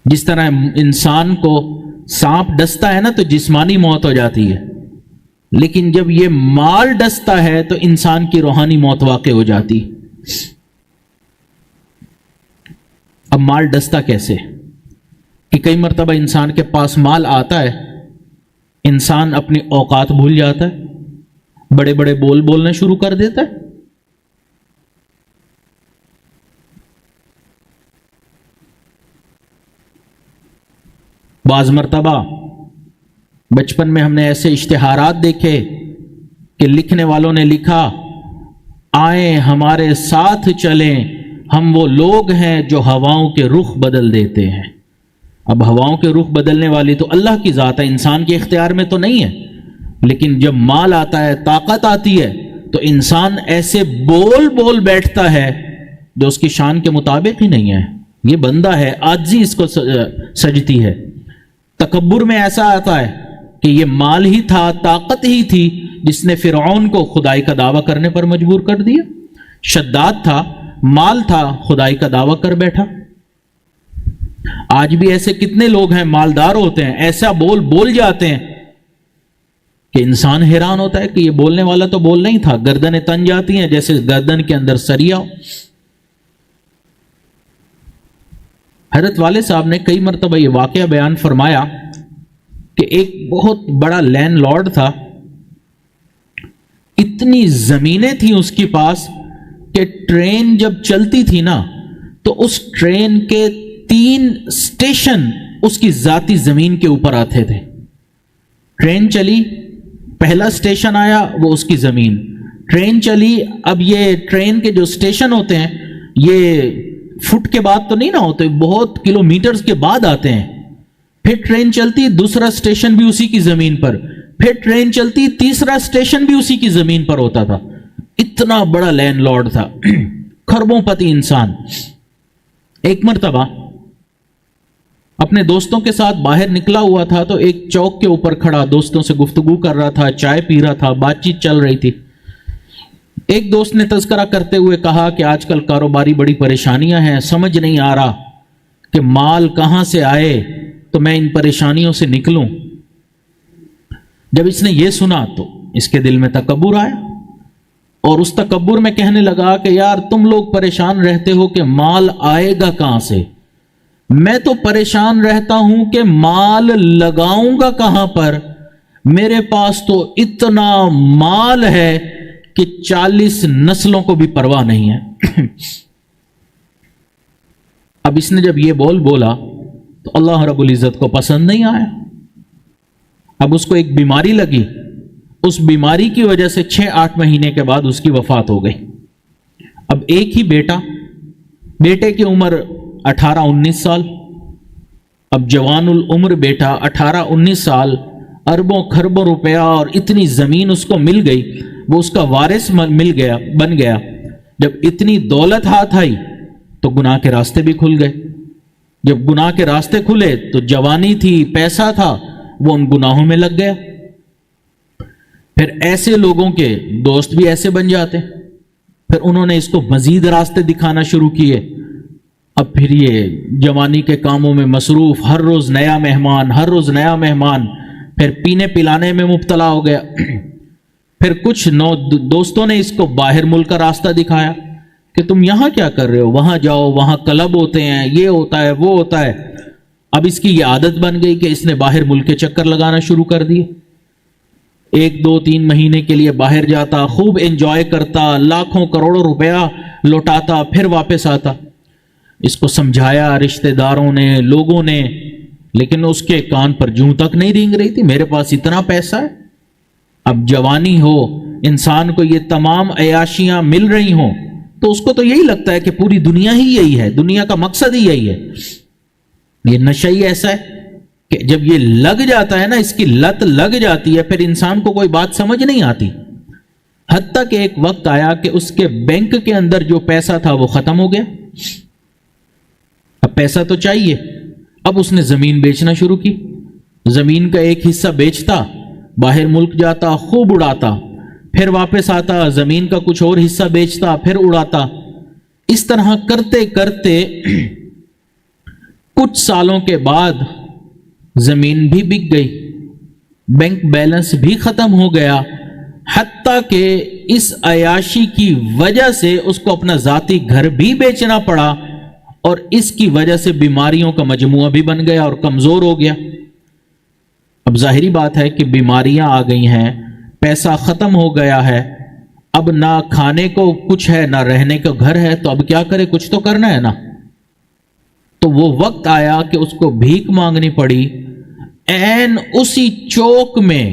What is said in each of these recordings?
جس طرح انسان کو سانپ ڈستا ہے نا تو جسمانی موت ہو جاتی ہے، لیکن جب یہ مال ڈستا ہے تو انسان کی روحانی موت واقع ہو جاتی۔ اب مال ڈستا کیسے کہ کئی مرتبہ انسان کے پاس مال آتا ہے، انسان اپنی اوقات بھول جاتا ہے، بڑے بڑے بول بولنا شروع کر دیتا ہے۔ بعض مرتبہ بچپن میں ہم نے ایسے اشتہارات دیکھے کہ لکھنے والوں نے لکھا، آئیں ہمارے ساتھ چلیں، ہم وہ لوگ ہیں جو ہواؤں کے رخ بدل دیتے ہیں۔ اب ہواؤں کے رخ بدلنے والی تو اللہ کی ذات ہے، انسان کے اختیار میں تو نہیں ہے، لیکن جب مال آتا ہے، طاقت آتی ہے، تو انسان ایسے بول بیٹھتا ہے جو اس کی شان کے مطابق ہی نہیں ہے۔ یہ بندہ ہے، عاجزی اس کو سجتی ہے۔ تکبر میں ایسا آتا ہے کہ یہ مال ہی تھا، طاقت ہی تھی جس نے فرعون کو خدائی کا دعویٰ کرنے پر مجبور کر دیا۔ شداد تھا، مال تھا، خدائی کا دعویٰ کر بیٹھا۔ آج بھی ایسے کتنے لوگ ہیں، مالدار ہوتے ہیں، ایسا بول جاتے ہیں کہ انسان حیران ہوتا ہے کہ یہ بولنے والا تو بولنا ہی تھا۔ گردنیں تن جاتی ہیں جیسے گردن کے اندر سریا ہو۔ حضرت والد صاحب نے کئی مرتبہ یہ واقعہ بیان فرمایا کہ ایک بہت بڑا لینڈ لارڈ تھا، اتنی زمینیں تھیں اس کے پاس کہ ٹرین جب چلتی تھی نا تو اس ٹرین کے 3 اسٹیشن اس کی ذاتی زمین کے اوپر آتے تھے۔ ٹرین چلی، پہلا اسٹیشن آیا وہ اس کی زمین، ٹرین چلی، اب یہ ٹرین کے جو اسٹیشن ہوتے ہیں یہ فٹ کے بعد تو نہیں نہ ہوتے، بہت کلومیٹرز کے بعد آتے ہیں۔ پھر ٹرین چلتی، دوسرا اسٹیشن بھی اسی کی زمین پر، پھر ٹرین چلتی، تیسرا اسٹیشن بھی اسی کی زمین پر ہوتا تھا۔ اتنا بڑا لینڈ لارڈ تھا، کھربوں پتی انسان۔ ایک مرتبہ اپنے دوستوں کے ساتھ باہر نکلا ہوا تھا تو ایک چوک کے اوپر کھڑا دوستوں سے گفتگو کر رہا تھا، چائے پی رہا تھا، بات چیت چل رہی تھی۔ ایک دوست نے تذکرہ کرتے ہوئے کہا کہ آج کل کاروباری بڑی پریشانیاں ہیں، سمجھ نہیں آ رہا کہ مال کہاں سے آئے تو میں ان پریشانیوں سے نکلوں۔ جب اس نے یہ سنا تو اس کے دل میں تکبر آیا، اور اس تکبر میں کہنے لگا کہ یار تم لوگ پریشان رہتے ہو کہ مال آئے گا کہاں سے، میں تو پریشان رہتا ہوں کہ مال لگاؤں گا کہاں پر۔ میرے پاس تو اتنا مال ہے کہ 40 نسلوں کو بھی پرواہ نہیں ہے۔ اب اس نے جب یہ بولا تو اللہ رب العزت کو پسند نہیں آیا۔ اب اس کو ایک بیماری لگی، اس بیماری کی وجہ سے 6-8 مہینے کے بعد اس کی وفات ہو گئی۔ اب ایک ہی بیٹے کی عمر 18-19 سال، اب جوان العمر بیٹا 18-19 سال، اربوں خربوں روپیہ اور اتنی زمین اس کو مل گئی، وہ اس کا وارث بن گیا۔ جب اتنی دولت ہاتھ آئی تو گناہ کے راستے بھی کھل گئے۔ جب گناہ کے راستے کھلے تو جوانی تھی، پیسہ تھا، وہ ان گناہوں میں لگ گیا۔ پھر ایسے لوگوں کے دوست بھی ایسے بن جاتے، پھر انہوں نے اس کو مزید راستے دکھانا شروع کیے۔ اب پھر یہ جوانی کے کاموں میں مصروف، ہر روز نیا مہمان، پھر پینے پلانے میں مبتلا ہو گیا۔ پھر کچھ دوستوں نے اس کو باہر ملک کا راستہ دکھایا کہ تم یہاں کیا کر رہے ہو، وہاں جاؤ، وہاں کلب ہوتے ہیں، یہ ہوتا ہے، وہ ہوتا ہے۔ اب اس کی یہ عادت بن گئی کہ اس نے باہر ملک کے چکر لگانا شروع کر دیے۔ 1-2-3 مہینے کے لیے باہر جاتا، خوب انجوائے کرتا، لاکھوں کروڑوں روپیہ لوٹاتا، پھر واپس آتا۔ اس کو سمجھایا رشتہ داروں نے، لوگوں نے، لیکن اس کے کان پر جوں تک نہیں رینگ رہی تھی۔ میرے پاس اتنا پیسہ ہے۔ اب جوانی ہو، انسان کو یہ تمام عیاشیاں مل رہی ہوں تو اس کو تو یہی لگتا ہے کہ پوری دنیا ہی یہی ہے، دنیا کا مقصد ہی یہی ہے۔ یہ نشہ ہی ایسا ہے کہ جب یہ لگ جاتا ہے نا، اس کی لت لگ جاتی ہے، پھر انسان کو کوئی بات سمجھ نہیں آتی۔ حتیٰ کہ ایک وقت آیا کہ اس کے بینک کے اندر جو پیسہ تھا وہ ختم ہو گیا۔ اب پیسہ تو چاہیے، اب اس نے زمین بیچنا شروع کی۔ زمین کا ایک حصہ بیچتا، باہر ملک جاتا، خوب اڑاتا، پھر واپس آتا، زمین کا کچھ اور حصہ بیچتا، پھر اڑاتا۔ اس طرح کرتے کرتے کچھ سالوں کے بعد زمین بھی بک گئی، بینک بیلنس بھی ختم ہو گیا، حتیٰ کہ اس عیاشی کی وجہ سے اس کو اپنا ذاتی گھر بھی بیچنا پڑا، اور اس کی وجہ سے بیماریوں کا مجموعہ بھی بن گیا اور کمزور ہو گیا۔ اب ظاہری بات ہے کہ بیماریاں آ گئی ہیں، پیسہ ختم ہو گیا ہے، اب نہ کھانے کو کچھ ہے نہ رہنے کا گھر ہے، تو اب کیا کرے؟ کچھ تو کرنا ہے نا۔ تو وہ وقت آیا کہ اس کو بھیک مانگنی پڑی، عین اسی چوک میں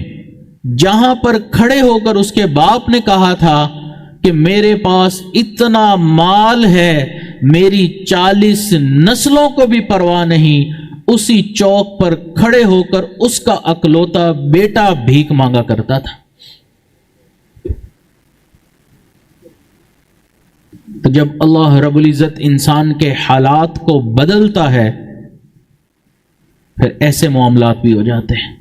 جہاں پر کھڑے ہو کر اس کے باپ نے کہا تھا کہ میرے پاس اتنا مال ہے، میری 40 نسلوں کو بھی پرواہ نہیں، اسی چوک پر کھڑے ہو کر اس کا اکلوتا بیٹا بھیک مانگا کرتا تھا۔ تو جب اللہ رب العزت انسان کے حالات کو بدلتا ہے، پھر ایسے معاملات بھی ہو جاتے ہیں۔